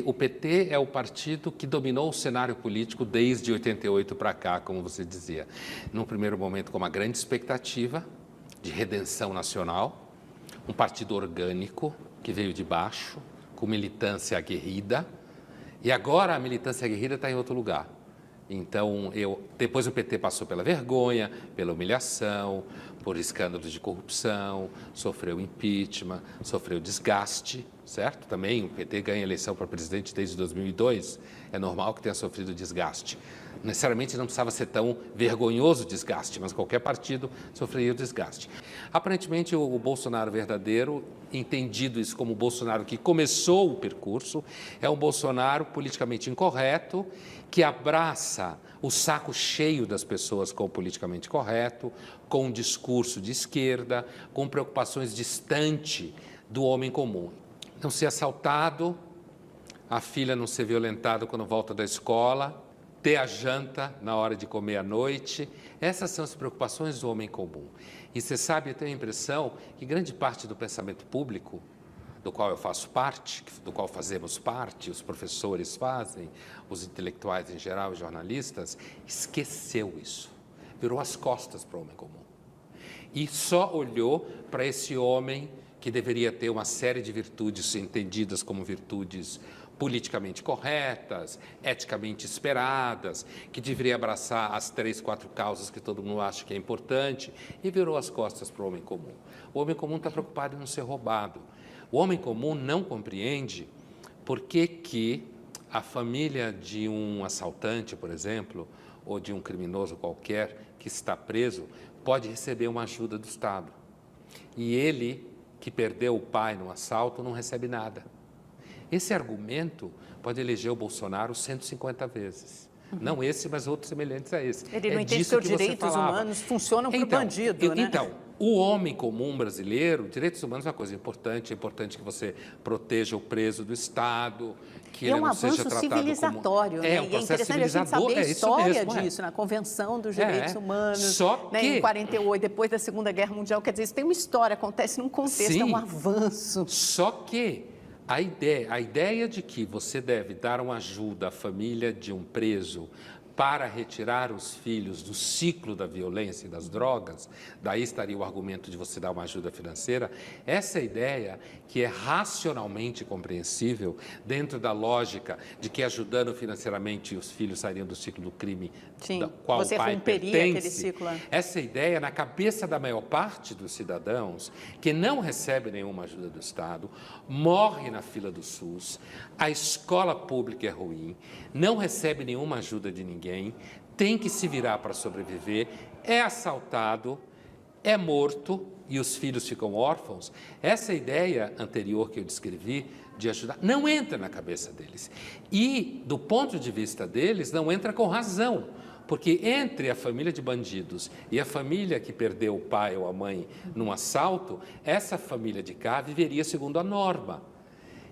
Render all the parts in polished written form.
O PT é o partido que dominou o cenário político desde 88 para cá, como você dizia. Num primeiro momento com uma grande expectativa de redenção nacional, um partido orgânico que veio de baixo, com militância aguerrida, e agora a militância aguerrida está em outro lugar. Então, depois o PT passou pela vergonha, pela humilhação, por escândalos de corrupção, sofreu impeachment, sofreu desgaste, certo? Também o PT ganha eleição para presidente desde 2002, é normal que tenha sofrido desgaste. Necessariamente não precisava ser tão vergonhoso o desgaste, mas qualquer partido sofreria o desgaste. Aparentemente, o Bolsonaro verdadeiro, entendido isso como o Bolsonaro que começou o percurso, é um Bolsonaro politicamente incorreto, que abraça o saco cheio das pessoas com o politicamente correto, com um discurso de esquerda, com preocupações distantes do homem comum. Não ser assaltado, a filha não ser violentada quando volta da escola, ter a janta na hora de comer à noite. Essas são as preocupações do homem comum. E você sabe, eu tenho a impressão que grande parte do pensamento público, do qual eu faço parte, do qual fazemos parte, os professores fazem, os intelectuais em geral, os jornalistas, esqueceu isso, virou as costas para o homem comum. E só olhou para esse homem que deveria ter uma série de virtudes entendidas como virtudes politicamente corretas, eticamente esperadas, que deveria abraçar as 3, 4 causas que todo mundo acha que é importante, e virou as costas para o homem comum. O homem comum está preocupado em não ser roubado. O homem comum não compreende por que a família de um assaltante, por exemplo, ou de um criminoso qualquer que está preso, pode receber uma ajuda do Estado. E ele, que perdeu o pai no assalto, não recebe nada. Esse argumento pode eleger o Bolsonaro 150 vezes. Não esse, mas outros semelhantes a esse. Ele não entende que os direitos humanos funcionam para o bandido, né? Então, o homem comum brasileiro, direitos humanos é uma coisa importante. É importante que você proteja o preso do Estado, que ele não seja tratado como... É um avanço civilizatório, né? É um processo interessante a gente saber a história disso, na Convenção dos Direitos Humanos, só que... em 48, depois da Segunda Guerra Mundial. Quer dizer, isso tem uma história, acontece num contexto, Sim, é um avanço. Só que a ideia de que você deve dar uma ajuda à família de um preso para retirar os filhos do ciclo da violência e das drogas, daí estaria o argumento de você dar uma ajuda financeira, essa ideia que é racionalmente compreensível dentro da lógica de que ajudando financeiramente os filhos sairiam do ciclo do crime, Sim, qual você o pai romperia pertence, aquele ciclo. essa ideia na cabeça da maior parte dos cidadãos que não recebe nenhuma ajuda do Estado, morre na fila do SUS, a escola pública é ruim, não recebe nenhuma ajuda de ninguém, tem que se virar para sobreviver, é assaltado, é morto e os filhos ficam órfãos. Essa ideia anterior que eu descrevi de ajudar não entra na cabeça deles. E, do ponto de vista deles, não entra com razão. Porque entre a família de bandidos e a família que perdeu o pai ou a mãe num assalto, essa família de cá viveria segundo a norma.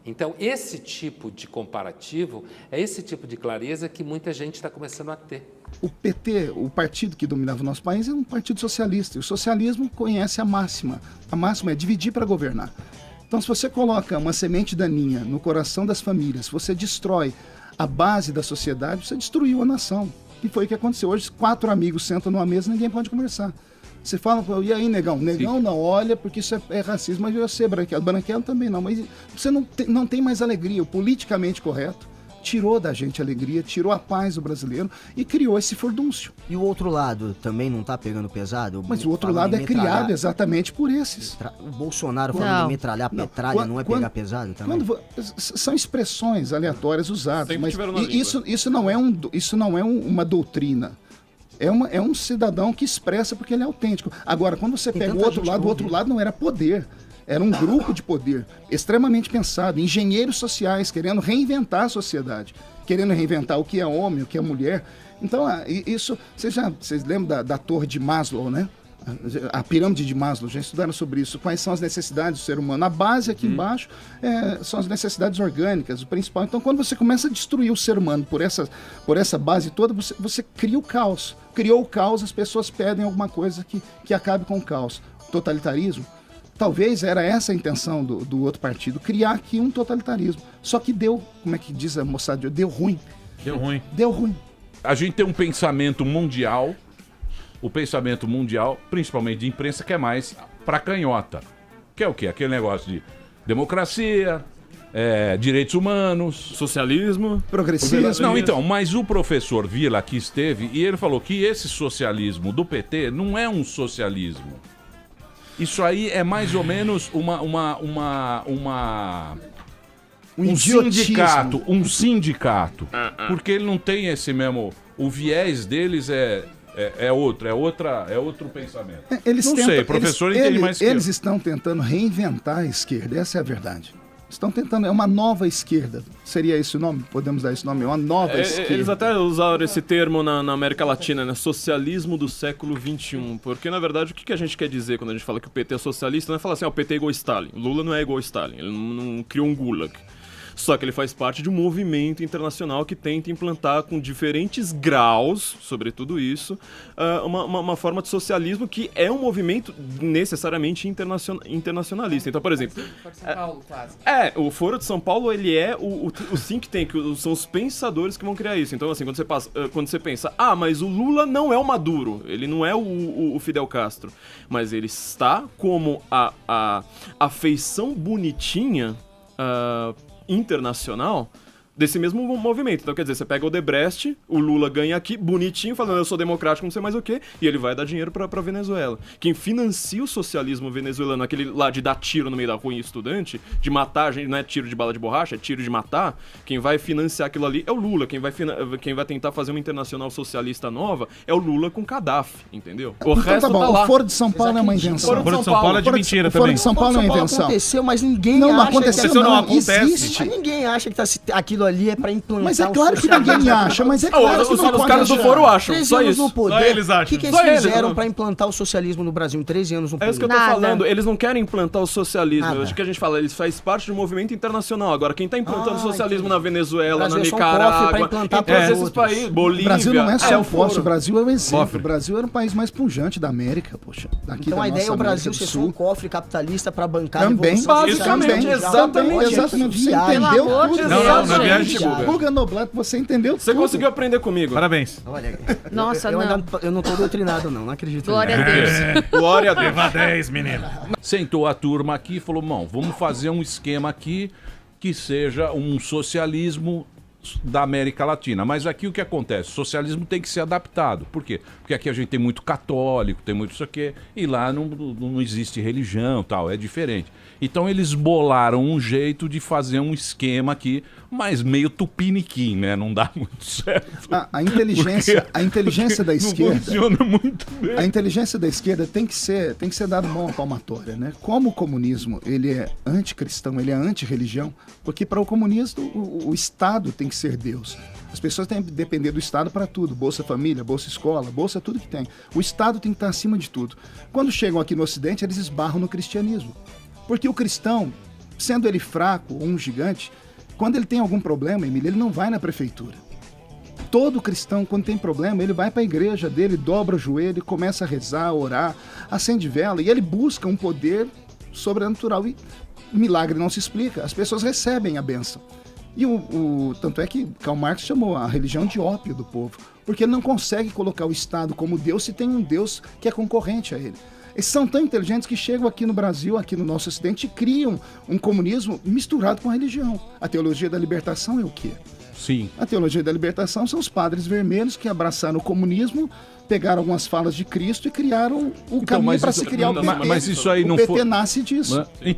Então, esse tipo de comparativo, é esse tipo de clareza que muita gente está começando a ter. O PT, o partido que dominava o nosso país, é um partido socialista. E o socialismo conhece a máxima. A máxima é dividir para governar. Então, se você coloca uma semente daninha no coração das famílias, se você destrói a base da sociedade, você destruiu a nação. E foi o que aconteceu. Hoje, 4 amigos sentam numa mesa e ninguém pode conversar. Você fala, e aí, negão? Negão Sim. Não, olha, porque isso é racismo, mas eu sei, branquelo. Branquelo também não, mas você não tem mais alegria. O politicamente correto tirou da gente a alegria, tirou a paz do brasileiro e criou esse furdúncio. E o outro lado também não está pegando pesado? Mas o outro lado é criado exatamente por esses. O Bolsonaro falando de metralhar petralha não é pegar pesado também? São expressões aleatórias usadas, Sempre mas isso não é uma doutrina. É um cidadão que expressa porque ele é autêntico. Agora, quando você pega o outro lado não era poder. Era um grupo de poder extremamente pensado, engenheiros sociais querendo reinventar a sociedade, querendo reinventar o que é homem, o que é mulher. Então, isso, vocês lembram da torre de Maslow, né? A pirâmide de Maslow, já estudaram sobre isso, quais são as necessidades do ser humano. A base aqui embaixo são as necessidades orgânicas, o principal. Então, quando você começa a destruir o ser humano por essa base toda, você cria o caos. Criou o caos, as pessoas pedem alguma coisa que acabe com o caos. Totalitarismo talvez era essa a intenção do outro partido, criar aqui um totalitarismo. Só que deu, como é que diz a moçada, deu ruim. Deu ruim. Deu ruim. A gente tem um pensamento mundial, o pensamento mundial, principalmente de imprensa, que é mais pra canhota. Que é o quê? Aquele negócio de democracia, direitos humanos, socialismo, progressismo. Não, então, mas o professor Vila aqui esteve e ele falou que esse socialismo do PT não é um socialismo. Isso aí é mais ou menos um sindicato. Porque ele não tem esse mesmo... O viés deles é outro pensamento. Professor entende mais que eu. Eles estão tentando reinventar a esquerda, essa é a verdade. Estão tentando, é uma nova esquerda. Seria esse o nome? Podemos dar esse nome? É uma nova esquerda. Eles até usaram esse termo na América Latina, né? Socialismo do século XXI. Porque, na verdade, o que a gente quer dizer quando a gente fala que o PT é socialista? Não é falar assim, o PT é igual a Stalin. Lula não é igual a Stalin. Ele não criou um gulag. Só que ele faz parte de um movimento internacional que tenta implantar com diferentes graus, sobre tudo isso, uma forma de socialismo que é um movimento necessariamente internacionalista. Então, por exemplo... o Foro de São Paulo, ele é o think tank, são os pensadores que vão criar isso. Então, assim, quando você pensa, mas o Lula não é o Maduro, ele não é o Fidel Castro, mas ele está como a feição bonitinha... internacional desse mesmo movimento. Então, quer dizer, você pega o Odebrecht, o Lula ganha aqui, bonitinho, falando eu sou democrático, não sei mais o quê, e ele vai dar dinheiro pra Venezuela. Quem financia o socialismo venezuelano, aquele lá de dar tiro no meio da rua em estudante, de matar gente, não é tiro de bala de borracha, é tiro de matar, quem vai financiar aquilo ali é o Lula. Quem vai tentar fazer uma internacional socialista nova é o Lula com Gaddafi, entendeu? O resto tá bom, lá. O Foro de São Paulo é uma invenção. O Foro de São Paulo é de mentira também. O Foro de São Paulo é uma invenção. Aconteceu, mas ninguém não acha... aconteceu, não acontece. Mas ninguém acha que aquilo ali é pra implantar. Mas é claro que ninguém acha, mas é claro que os caras do Foro acham, só isso. Só eles acham. O que eles fizeram pra implantar o socialismo no Brasil em 13 anos no poder? É isso que eu tô falando, eles não querem implantar o socialismo, acho que a gente fala, eles fazem parte de um movimento internacional. Agora, quem tá implantando o socialismo na Venezuela, na Nicarágua, em todos esses países, Bolívia... O Brasil não é só o Foro, o Brasil é o exemplo. Cofre. O Brasil era um país mais pujante da América, poxa. Então a ideia é o Brasil ser só um cofre capitalista pra bancar também, basicamente, exatamente. Você entendeu tudo. Não, viagem Pulga Noblat, você entendeu tudo. Você conseguiu aprender comigo. Parabéns. Olha, Nossa, eu não tô doutrinado, não acredito. Glória a Deus. Glória a Deus. Leva 10, menino. Sentou a turma aqui e falou, vamos fazer um esquema aqui que seja um socialismo da América Latina. Mas aqui o que acontece? O socialismo tem que ser adaptado. Por quê? Porque aqui a gente tem muito católico, tem muito isso aqui, e lá não existe religião, tal, é diferente. Então eles bolaram um jeito de fazer um esquema aqui, mas meio tupiniquim, né? Não dá muito certo. A inteligência da esquerda... Não funciona muito bem. A inteligência da esquerda tem que ser dado mão palmatória, né? Como o comunismo, ele é anticristão, ele é antirreligião, porque para o comunismo o Estado tem que ser Deus. As pessoas têm que depender do Estado para tudo. Bolsa Família, Bolsa Escola, Bolsa tudo que tem. O Estado tem que estar acima de tudo. Quando chegam aqui no Ocidente, eles esbarram no cristianismo. Porque o cristão, sendo ele fraco ou um gigante, quando ele tem algum problema, Emília, ele não vai na prefeitura. Todo cristão, quando tem problema, ele vai para a igreja dele, dobra o joelho, começa a rezar, a orar, acende vela, e ele busca um poder sobrenatural. E milagre não se explica, as pessoas recebem a bênção. E tanto é que Karl Marx chamou a religião de ópio do povo, porque ele não consegue colocar o Estado como Deus se tem um Deus que é concorrente a ele. Eles são tão inteligentes que chegam aqui no Brasil, aqui no nosso Ocidente, e criam um comunismo misturado com a religião. A teologia da libertação é o quê? Sim. A teologia da libertação são os padres vermelhos que abraçaram o comunismo, pegaram algumas falas de Cristo e criaram o caminho para se criar o PT. Mas isso aí não PT nasce disso. Então,